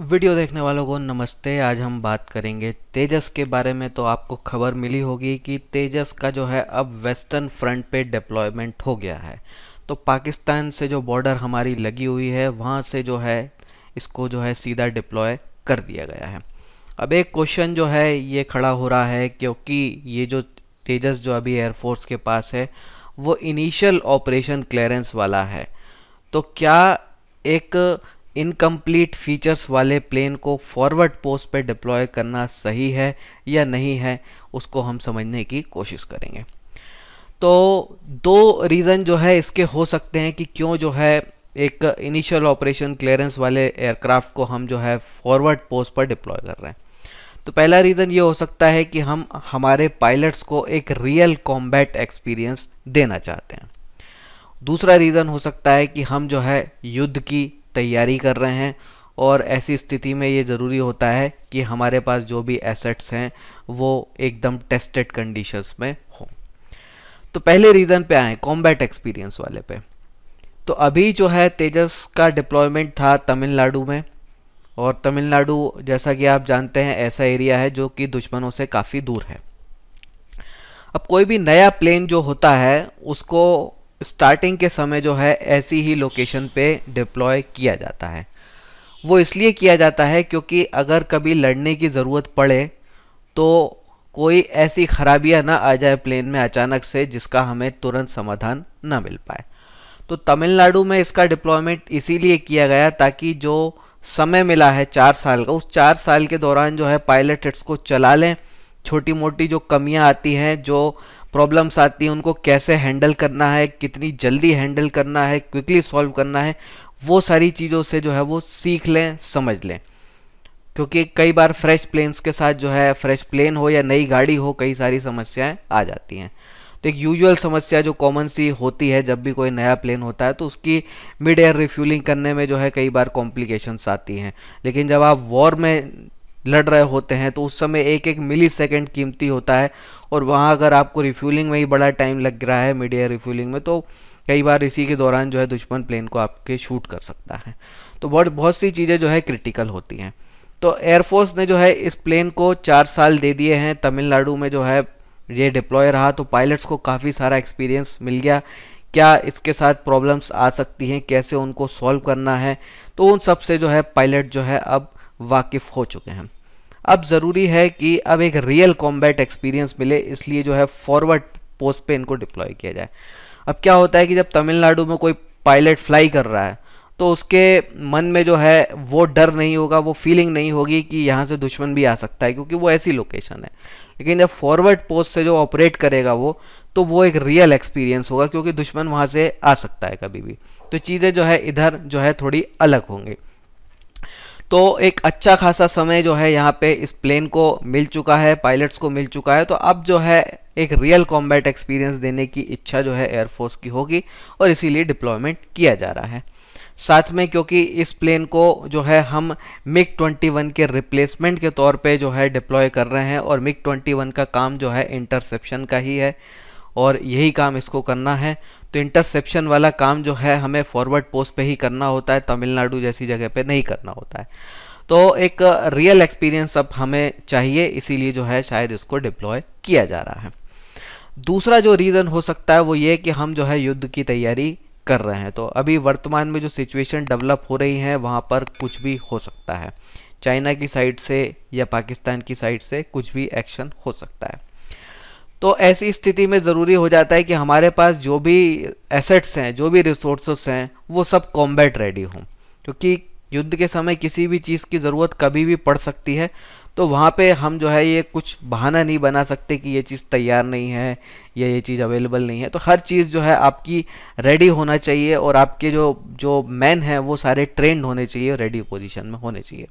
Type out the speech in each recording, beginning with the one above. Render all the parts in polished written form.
Video देखने वालों को नमस्ते। आज हम बात करेंगे तेजस के बारे में। तो आपको खबर मिली होगी कि तेजस का जो है अब वेस्टर्न फ्रंट पे डिप्लॉयमेंट हो गया है। तो पाकिस्तान से जो बॉर्डर हमारी लगी हुई है वहाँ से जो है इसको जो है सीधा डिप्लॉय कर दिया गया है। अब एक क्वेश्चन जो है ये खड़ा हो रहा है, क्योंकि ये जो तेजस जो अभी एयरफोर्स के पास है वो इनिशियल ऑपरेशन क्लियरेंस वाला है। तो क्या एक इनकम्प्लीट फीचर्स वाले प्लेन को फॉरवर्ड पोस्ट पे डिप्लॉय करना सही है या नहीं है, उसको हम समझने की कोशिश करेंगे। तो दो रीज़न जो है इसके हो सकते हैं कि क्यों जो है एक इनिशियल ऑपरेशन क्लियरेंस वाले एयरक्राफ्ट को हम जो है फॉरवर्ड पोस्ट पर डिप्लॉय कर रहे हैं। तो पहला रीज़न ये हो सकता है कि हम हमारे पायलट्स को एक रियल कॉम्बैट एक्सपीरियंस देना चाहते हैं। दूसरा रीज़न हो सकता है कि हम जो है युद्ध की तैयारी कर रहे हैं और ऐसी स्थिति में ये ज़रूरी होता है कि हमारे पास जो भी एसेट्स हैं वो एकदम टेस्टेड कंडीशंस में हो। तो पहले रीज़न पे आए, कॉम्बैट एक्सपीरियंस वाले पे। तो अभी जो है तेजस का डिप्लॉयमेंट था तमिलनाडु में, और तमिलनाडु जैसा कि आप जानते हैं ऐसा एरिया है जो कि दुश्मनों से काफ़ी दूर है। अब कोई भी नया प्लेन जो होता है उसको स्टार्टिंग के समय जो है ऐसी ही लोकेशन पे डिप्लॉय किया जाता है। वो इसलिए किया जाता है क्योंकि अगर कभी लड़ने की ज़रूरत पड़े तो कोई ऐसी खराबियां ना आ जाए प्लेन में अचानक से जिसका हमें तुरंत समाधान ना मिल पाए। तो तमिलनाडु में इसका डिप्लॉयमेंट इसीलिए किया गया ताकि जो समय मिला है 4 साल का, उस 4 साल के दौरान जो है पायलट इसको चला लें। छोटी मोटी जो कमियां आती हैं, जो प्रॉब्लम्स आती हैं, उनको कैसे हैंडल करना है, कितनी जल्दी हैंडल करना है, क्विकली सॉल्व करना है, वो सारी चीज़ों से जो है वो सीख लें, समझ लें। क्योंकि कई बार फ्रेश प्लेन्स के साथ जो है, फ्रेश प्लेन हो या नई गाड़ी हो, कई सारी समस्याएं आ जाती हैं। तो एक यूजुअल समस्या जो कॉमन सी होती है जब भी कोई नया प्लेन होता है तो उसकी मिड एयर रिफ्यूलिंग करने में जो है कई बार कॉम्प्लिकेशंस आती हैं। लेकिन जब आप वॉर में लड़ रहे होते हैं तो उस समय एक एक मिली सेकेंड कीमती होता है, और वहाँ अगर आपको रिफ्यूलिंग में ही बड़ा टाइम लग रहा है, मिड एयर रिफ्यूलिंग में, तो कई बार इसी के दौरान जो है दुश्मन प्लेन को आपके शूट कर सकता है। तो बहुत सी चीज़ें जो है क्रिटिकल होती हैं। तो एयरफोर्स ने जो है इस प्लेन को 4 साल दे दिए हैं। तमिलनाडु में जो है ये डिप्लॉय रहा तो पायलट्स को काफ़ी सारा एक्सपीरियंस मिल गया। क्या इसके साथ प्रॉब्लम्स आ सकती हैं, कैसे उनको सॉल्व करना है, तो उन सब से जो है पायलट जो है अब वाकिफ़ हो चुके हैं। अब ज़रूरी है कि अब एक रियल कॉम्बैट एक्सपीरियंस मिले, इसलिए जो है फॉरवर्ड पोस्ट पे इनको डिप्लॉय किया जाए। अब क्या होता है कि जब तमिलनाडु में कोई पायलट फ्लाई कर रहा है तो उसके मन में जो है वो डर नहीं होगा, वो फीलिंग नहीं होगी कि यहाँ से दुश्मन भी आ सकता है, क्योंकि वो ऐसी लोकेशन है। लेकिन जब फॉरवर्ड पोस्ट से जो ऑपरेट करेगा तो वो एक रियल एक्सपीरियंस होगा, क्योंकि दुश्मन वहाँ से आ सकता है कभी भी। तो चीज़ें जो है इधर जो है थोड़ी अलग होंगी। तो एक अच्छा खासा समय जो है यहाँ पे इस प्लेन को मिल चुका है, पायलट्स को मिल चुका है। तो अब जो है एक रियल कॉम्बैट एक्सपीरियंस देने की इच्छा जो है एयरफोर्स की होगी, और इसीलिए डिप्लॉयमेंट किया जा रहा है। साथ में क्योंकि इस प्लेन को जो है हम MiG-21 के रिप्लेसमेंट के तौर पे जो है डिप्लॉय कर रहे हैं, और MiG-21 का काम जो है इंटरसेप्शन का ही है और यही काम इसको करना है। तो इंटरसेप्शन वाला काम जो है हमें फॉरवर्ड पोस्ट पे ही करना होता है, तमिलनाडु जैसी जगह पे नहीं करना होता है। तो एक रियल एक्सपीरियंस अब हमें चाहिए, इसीलिए जो है शायद इसको डिप्लॉय किया जा रहा है। दूसरा जो रीज़न हो सकता है वो ये कि हम जो है युद्ध की तैयारी कर रहे हैं। तो अभी वर्तमान में जो सिचुएशन डेवलप हो रही है वहाँ पर कुछ भी हो सकता है। चाइना की साइड से या पाकिस्तान की साइड से कुछ भी एक्शन हो सकता है। तो ऐसी स्थिति में ज़रूरी हो जाता है कि हमारे पास जो भी एसेट्स हैं, जो भी रिसोर्सेस हैं, वो सब कॉम्बैट रेडी हों, क्योंकि युद्ध के समय किसी भी चीज़ की ज़रूरत कभी भी पड़ सकती है। तो वहाँ पे हम जो है ये कुछ बहाना नहीं बना सकते कि ये चीज़ तैयार नहीं है या ये चीज़ अवेलेबल नहीं है। तो हर चीज़ जो है आपकी रेडी होना चाहिए, और आपके जो जो मैन हैं वो सारे ट्रेंड होने चाहिए, रेडी पोजीशन में होने चाहिए।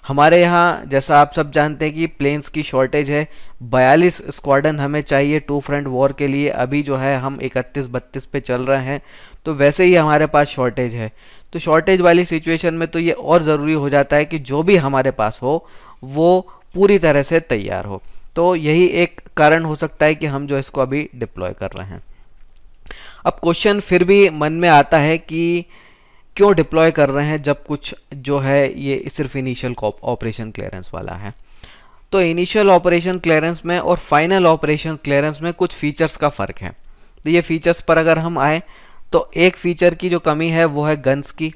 हमारे यहाँ जैसा आप सब जानते हैं कि प्लेन्स की शॉर्टेज है। 42 स्क्वाड्रन हमें चाहिए टू फ्रंट वॉर के लिए। अभी जो है हम 31-32 पे चल रहे हैं, तो वैसे ही हमारे पास शॉर्टेज है। तो शॉर्टेज वाली सिचुएशन में तो ये और ज़रूरी हो जाता है कि जो भी हमारे पास हो वो पूरी तरह से तैयार हो। तो यही एक कारण हो सकता है कि हम जो इसको अभी डिप्लॉय कर रहे हैं। अब क्वेश्चन फिर भी मन में आता है कि क्यों डिप्लॉय कर रहे हैं जब कुछ जो है ये सिर्फ इनिशियल ऑपरेशन क्लियरेंस वाला है। तो इनिशियल ऑपरेशन क्लियरेंस में और फाइनल ऑपरेशन क्लियरेंस में कुछ फीचर्स का फ़र्क है। तो ये फीचर्स पर अगर हम आए तो एक फीचर की जो कमी है वो है गन्स की,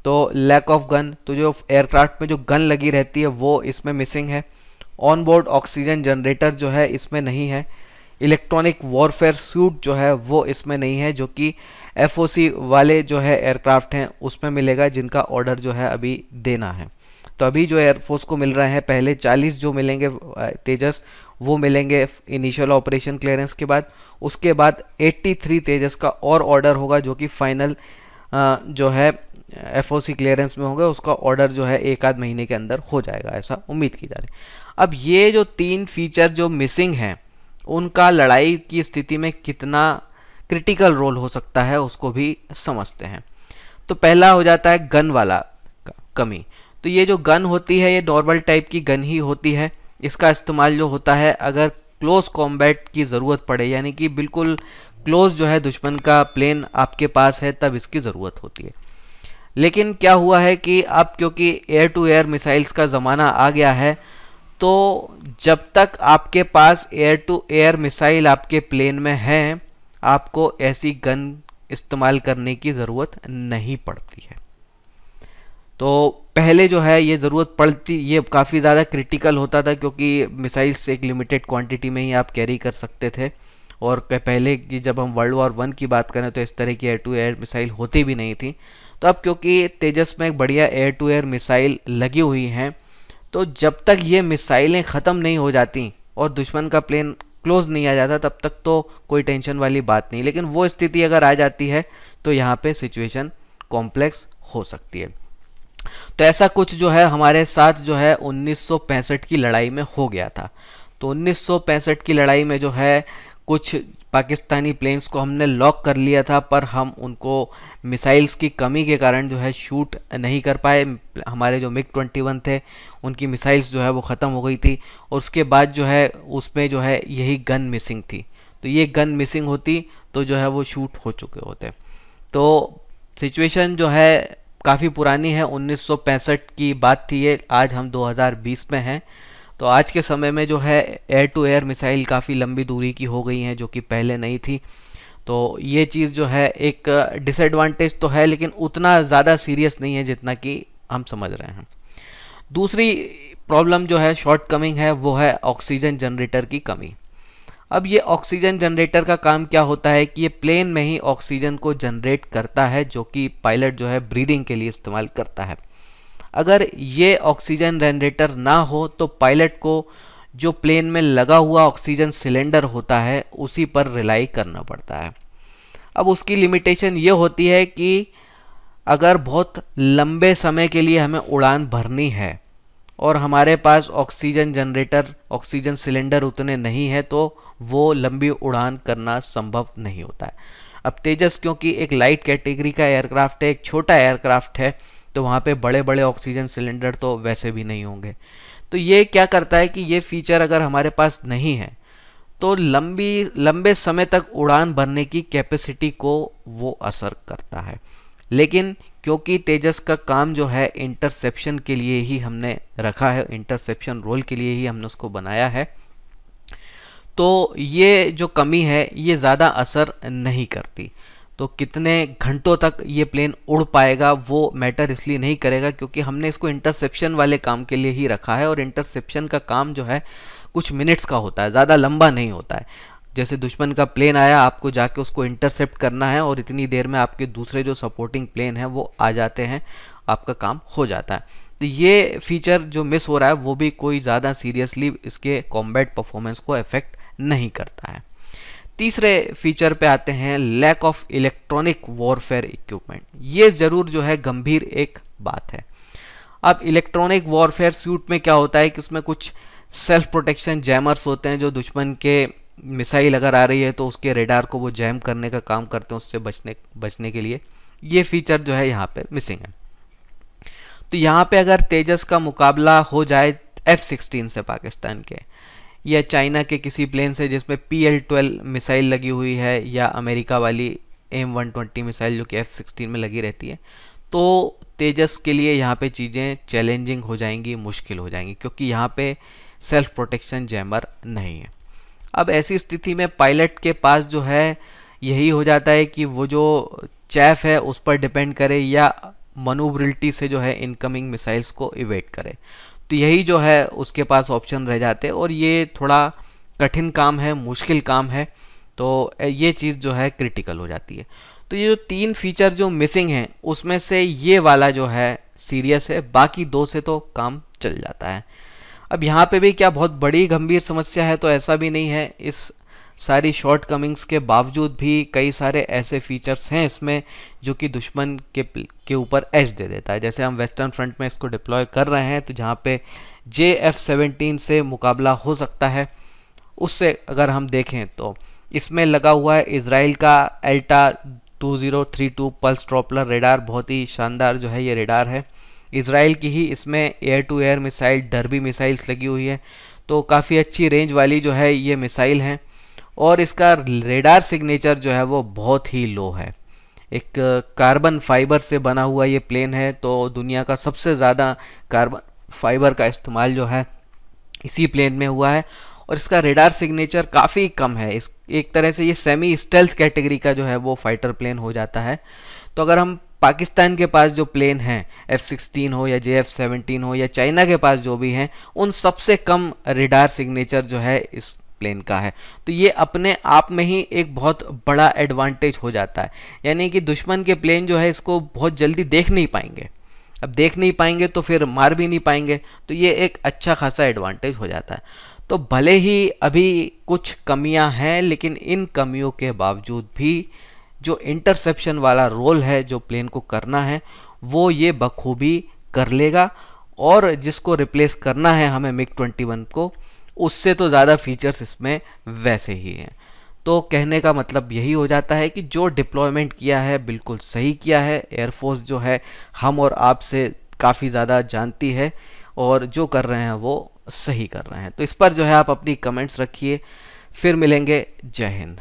तो लैक ऑफ गन, तो जो एयरक्राफ्ट में जो गन लगी रहती है वो इसमें मिसिंग है। ऑन बोर्ड ऑक्सीजन जनरेटर जो है इसमें नहीं है। इलेक्ट्रॉनिक वॉरफेयर सूट जो है वो इसमें नहीं है, जो कि एफओसी वाले जो है एयरक्राफ्ट हैं उसमें मिलेगा, जिनका ऑर्डर जो है अभी देना है। तो अभी जो एयरफोर्स को मिल रहे हैं पहले 40 जो मिलेंगे तेजस वो मिलेंगे इनिशियल ऑपरेशन क्लियरेंस के बाद। उसके बाद 83 तेजस का और ऑर्डर होगा जो कि फाइनल जो है एफओसी क्लियरेंस में होगा, उसका ऑर्डर जो है 1 आध महीने के अंदर हो जाएगा, ऐसा उम्मीद की जा रही है। अब ये जो 3 फीचर जो मिसिंग हैं उनका लड़ाई की स्थिति में कितना क्रिटिकल रोल हो सकता है उसको भी समझते हैं। तो पहला हो जाता है गन वाला कमी। तो ये जो गन होती है ये नॉर्मल टाइप की गन ही होती है। इसका इस्तेमाल जो होता है अगर क्लोज कॉम्बैट की ज़रूरत पड़े, यानी कि बिल्कुल क्लोज जो है दुश्मन का प्लेन आपके पास है, तब इसकी ज़रूरत होती है। लेकिन क्या हुआ है कि अब क्योंकि एयर टू एयर मिसाइल्स का ज़माना आ गया है, तो जब तक आपके पास एयर टू एयर मिसाइल आपके प्लेन में है, आपको ऐसी गन इस्तेमाल करने की ज़रूरत नहीं पड़ती है। तो पहले जो है ये ज़रूरत पड़ती, ये काफ़ी ज़्यादा क्रिटिकल होता था क्योंकि मिसाइल्स एक लिमिटेड क्वांटिटी में ही आप कैरी कर सकते थे। और पहले की जब हम वर्ल्ड वॉर 1 की बात करें तो इस तरह की एयर टू एयर मिसाइल होती भी नहीं थी। तो अब क्योंकि तेजस में एक बढ़िया एयर टू एयर मिसाइल लगी हुई हैं, तो जब तक ये मिसाइलें ख़त्म नहीं हो जाती और दुश्मन का प्लेन क्लोज नहीं आ जाता तब तक तो कोई टेंशन वाली बात नहीं। लेकिन वो स्थिति अगर आ जाती है तो यहाँ पे सिचुएशन कॉम्प्लेक्स हो सकती है। तो ऐसा कुछ जो है हमारे साथ जो है 1965 की लड़ाई में हो गया था। तो 1965 की लड़ाई में जो है कुछ पाकिस्तानी प्लेन्स को हमने लॉक कर लिया था, पर हम उनको मिसाइल्स की कमी के कारण जो है शूट नहीं कर पाए। हमारे जो MiG-21 थे उनकी मिसाइल्स जो है वो ख़त्म हो गई थी, और उसके बाद जो है उसमें जो है यही गन मिसिंग थी। तो ये गन मिसिंग होती तो जो है वो शूट हो चुके होते। तो सिचुएशन जो है काफ़ी पुरानी है, 1965 की बात थी ये, आज हम 2020 में हैं। तो आज के समय में जो है एयर टू एयर मिसाइल काफ़ी लंबी दूरी की हो गई हैं जो कि पहले नहीं थी। तो ये चीज़ जो है एक डिसएडवांटेज तो है, लेकिन उतना ज़्यादा सीरियस नहीं है जितना कि हम समझ रहे हैं। दूसरी प्रॉब्लम जो है शॉर्ट कमिंग है वो है ऑक्सीजन जनरेटर की कमी। अब ये ऑक्सीजन जनरेटर का काम क्या होता है कि ये प्लेन में ही ऑक्सीजन को जनरेट करता है जो कि पायलट जो है ब्रीदिंग के लिए इस्तेमाल करता है। अगर ये ऑक्सीजन जनरेटर ना हो तो पायलट को जो प्लेन में लगा हुआ ऑक्सीजन सिलेंडर होता है उसी पर रिलाई करना पड़ता है। अब उसकी लिमिटेशन ये होती है कि अगर बहुत लंबे समय के लिए हमें उड़ान भरनी है और हमारे पास ऑक्सीजन जनरेटर ऑक्सीजन सिलेंडर उतने नहीं है तो वो लंबी उड़ान करना संभव नहीं होता है। अब तेजस क्योंकि एक लाइट कैटेगरी का एयरक्राफ्ट है, एक छोटा एयरक्राफ्ट है, तो वहाँ पे बड़े बड़े ऑक्सीजन सिलेंडर तो वैसे भी नहीं होंगे। तो ये क्या करता है कि ये फीचर अगर हमारे पास नहीं है तो लंबे समय तक उड़ान भरने की कैपेसिटी को वो असर करता है। लेकिन क्योंकि तेजस का काम जो है इंटरसेप्शन के लिए ही हमने रखा है, इंटरसेप्शन रोल के लिए ही हमने उसको बनाया है, तो ये जो कमी है ये ज़्यादा असर नहीं करती। तो कितने घंटों तक ये प्लेन उड़ पाएगा वो मैटर इसलिए नहीं करेगा क्योंकि हमने इसको इंटरसेप्शन वाले काम के लिए ही रखा है, और इंटरसेप्शन का काम जो है कुछ मिनट्स का होता है, ज़्यादा लंबा नहीं होता है। जैसे दुश्मन का प्लेन आया, आपको जाके उसको इंटरसेप्ट करना है और इतनी देर में आपके दूसरे जो सपोर्टिंग प्लेन हैं वो आ जाते हैं, आपका काम हो जाता है। तो ये फीचर जो मिस हो रहा है वो भी कोई ज़्यादा सीरियसली इसके कॉम्बैट परफॉर्मेंस को अफेक्ट नहीं करता है। तीसरे फीचर पे आते हैं, lack of electronic warfare equipment. ये ज़रूर जो है गंभीर एक बात है। अब इलेक्ट्रॉनिक वॉरफेयर सूट में क्या होता है कि उसमें कुछ सेल्फ प्रोटेक्शन जैमर्स होते हैं जो दुश्मन के मिसाइल अगर आ रही है तो उसके रेडार को वो जैम करने का काम करते हैं उससे बचने के लिए। ये फीचर जो है यहाँ पे मिसिंग है। तो यहाँ पे अगर तेजस का मुकाबला हो जाए F-16 से पाकिस्तान के, या चाइना के किसी प्लेन से जिसमें PL-12 मिसाइल लगी हुई है, या अमेरिका वाली AIM-120 मिसाइल जो कि F-16 में लगी रहती है, तो तेजस के लिए यहाँ पे चीज़ें चैलेंजिंग हो जाएंगी, मुश्किल हो जाएंगी, क्योंकि यहाँ पे सेल्फ प्रोटेक्शन जैमर नहीं है। अब ऐसी स्थिति में पायलट के पास जो है यही हो जाता है कि वो जो चैफ है उस पर डिपेंड करे या मनूवरिटी से जो है इनकमिंग मिसाइल्स को इवेट करे। तो यही जो है उसके पास ऑप्शन रह जाते हैं, और ये थोड़ा कठिन काम है, मुश्किल काम है। तो ये चीज़ जो है क्रिटिकल हो जाती है। तो ये जो 3 फीचर जो मिसिंग हैं उसमें से ये वाला जो है सीरियस है, बाकी 2 से तो काम चल जाता है। अब यहाँ पे भी क्या बहुत बड़ी गंभीर समस्या है, तो ऐसा भी नहीं है। इस सारी शॉर्ट कमिंग्स के बावजूद भी कई सारे ऐसे फीचर्स हैं इसमें जो कि दुश्मन के ऊपर एज दे देता है। जैसे हम वेस्टर्न फ्रंट में इसको डिप्लॉय कर रहे हैं, तो जहाँ पे JF-17 से मुकाबला हो सकता है, उससे अगर हम देखें तो इसमें लगा हुआ है इजराइल का एल्टा 2032 पल्स ट्रॉपलर रेडार। बहुत ही शानदार जो है ये रेडार है। इजराइल की ही इसमें air to air missile Derby missiles लगी हुई है, तो काफ़ी अच्छी रेंज वाली जो है ये मिसाइल हैं। और इसका रेडार सिग्नेचर जो है वो बहुत ही लो है। एक कार्बन फाइबर से बना हुआ ये प्लेन है, तो दुनिया का सबसे ज़्यादा कार्बन फाइबर का इस्तेमाल जो है इसी प्लेन में हुआ है। और इसका रेडार सिग्नेचर काफ़ी कम है। इस एक तरह से ये सेमी स्टेल्थ कैटेगरी का जो है वो फाइटर प्लेन हो जाता है। तो अगर हम पाकिस्तान के पास जो प्लेन हैं F-16 हो या JF-17 हो या चाइना के पास जो भी हैं, उन सबसे कम रेडार सिग्नेचर जो है इस प्लेन का है। तो ये अपने आप में ही एक बहुत बड़ा एडवांटेज हो जाता है। यानी कि दुश्मन के प्लेन जो है इसको बहुत जल्दी देख नहीं पाएंगे। अब देख नहीं पाएंगे तो फिर मार भी नहीं पाएंगे, तो ये एक अच्छा खासा एडवांटेज हो जाता है। तो भले ही अभी कुछ कमियां हैं, लेकिन इन कमियों के बावजूद भी जो इंटरसेप्शन वाला रोल है जो प्लेन को करना है वो ये बखूबी कर लेगा। और जिसको रिप्लेस करना है हमें MiG-21 को, उससे तो ज़्यादा फीचर्स इसमें वैसे ही हैं। तो कहने का मतलब यही हो जाता है कि जो डिप्लॉयमेंट किया है बिल्कुल सही किया है। एयरफोर्स जो है हम और आप से काफ़ी ज़्यादा जानती है, और जो कर रहे हैं वो सही कर रहे हैं। तो इस पर जो है आप अपनी कमेंट्स रखिए। फिर मिलेंगे। जय हिंद।